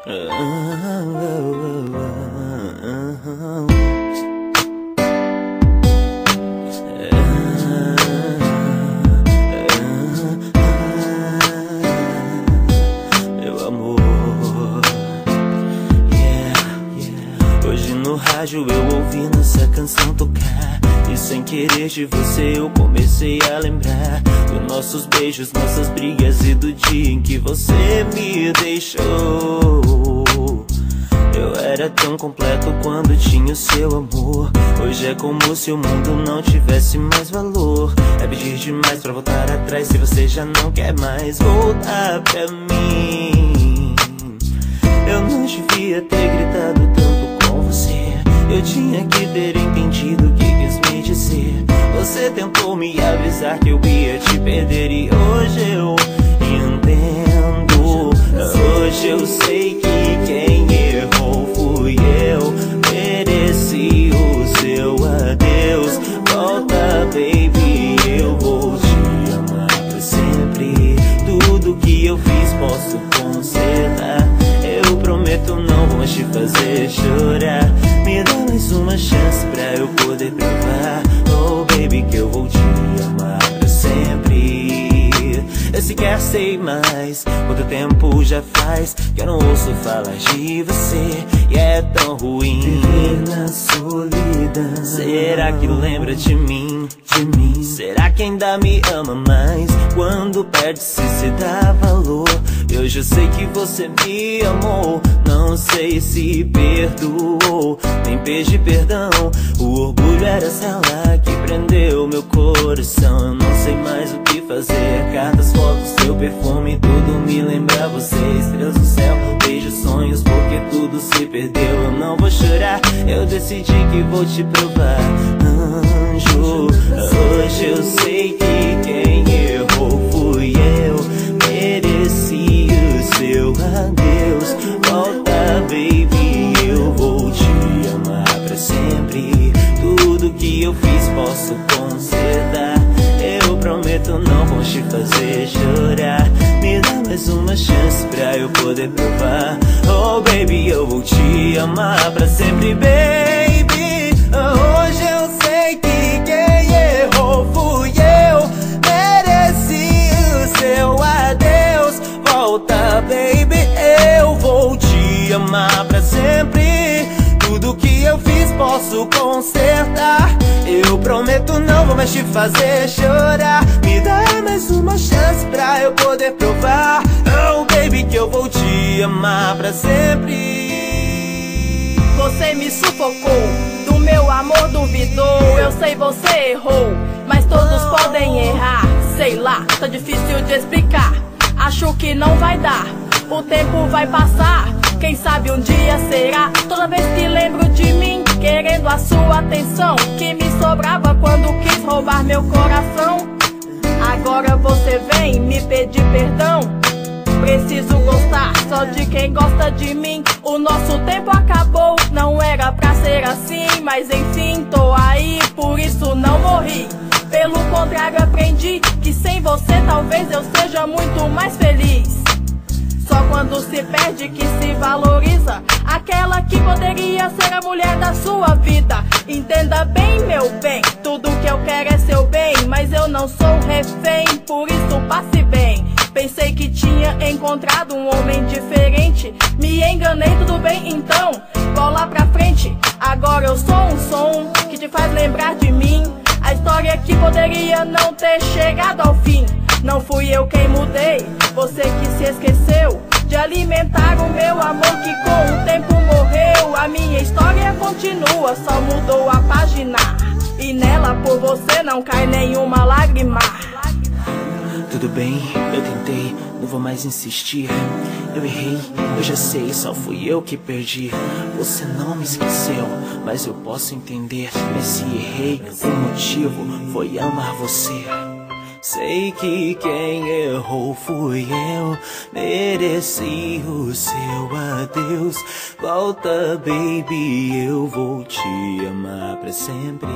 Meu amor, hoje no rádio eu ouvindo essa canção tocar, e sem querer de você eu comecei a lembrar dos nossos beijos, nossas brigas e do dia em que você me deixou. Eu era tão completo quando tinha o seu amor. Hoje é como se o mundo não tivesse mais valor. É pedir demais pra voltar atrás se você já não quer mais voltar pra mim. Eu não devia ter gritado tanto com você. Eu tinha que ter entendido o que quis me dizer. Você tentou me avisar que eu ia te perder, e hoje eu entendo. Hoje eu sei que quem errou fui eu. Mereci o seu adeus. Volta, baby, eu vou te amar pra sempre. Tudo que eu fiz posso consertar. Eu prometo não vou mais te fazer chorar. Me dá mais uma chance pra eu poder provar, oh baby, que eu vou te amar pra sempre. Eu sequer sei mais quanto tempo já faz que eu não ouço falar de você, e é tão ruim viver na solidão. Será que lembra de mim? Será que ainda me ama mais quando perde-se se dá valor? Eu já sei que você me amou, não sei se perdoou, nem pedi perdão. O orgulho era a cela que prendeu meu coração. Eu não sei mais o que fazer. Cartas, fotos, seu perfume, tudo me lembra você. Estrelas no céu, beijo, sonhos, porque tudo se perdeu. Eu não vou chorar, eu decidi que vou te provar, anjo. Hoje eu sei que quem errou fui eu. Mereci o seu adeus. Volta, baby, eu vou te amar pra sempre. Tudo que eu fiz posso consertar. Eu prometo não vou te fazer chorar. Me dá mais uma chance pra eu poder provar, oh baby, eu vou te amar pra sempre, baby. Hoje eu sei que quem errou fui eu. Mereci o seu adeus. Volta, baby, eu vou te amar pra sempre. Tudo que eu fiz posso consertar. Eu prometo não vou mais te fazer chorar. Me dá mais uma chance pra eu poder provar, oh baby, que eu vou te amar pra sempre. Você me sufocou, do meu amor duvidou. Eu sei você errou, mas todos podem errar. Sei lá, tá difícil de explicar. Acho que não vai dar, o tempo vai passar. Quem sabe um dia será. Toda vez que lembro de mim, querendo a sua atenção, que me sobrava quando quis roubar meu coração. Agora você vem me pedir perdão. Preciso gostar só de quem gosta de mim. O nosso tempo acabou, não era pra ser assim, mas enfim, tô aí, por isso não morri. Pelo contrário, aprendi que sem você talvez eu seja muito mais feliz. Só quando se perde que se valoriza aquela que poderia ser a mulher da sua vida. Entenda bem, meu bem, tudo que eu quero é seu bem, mas eu não sou refém, por isso passe bem. Pensei que tinha encontrado um homem diferente, me enganei, tudo bem então, bola pra frente. Agora eu sou um som que te faz lembrar de mim, a história que poderia não ter chegado ao fim. Não fui eu quem mudei, você que se esqueceu de alimentar o meu amor que com o tempo morreu. A minha história continua, só mudou a página, e nela por você não cai nenhuma lágrima. Tudo bem, eu tentei, não vou mais insistir. Eu errei, eu já sei, só fui eu que perdi. Você não me esqueceu, mas eu posso entender. Mas se errei, o motivo foi amar você. Sei que quem errou fui eu. Mereci o seu adeus. Volta, baby, eu vou te amar pra sempre.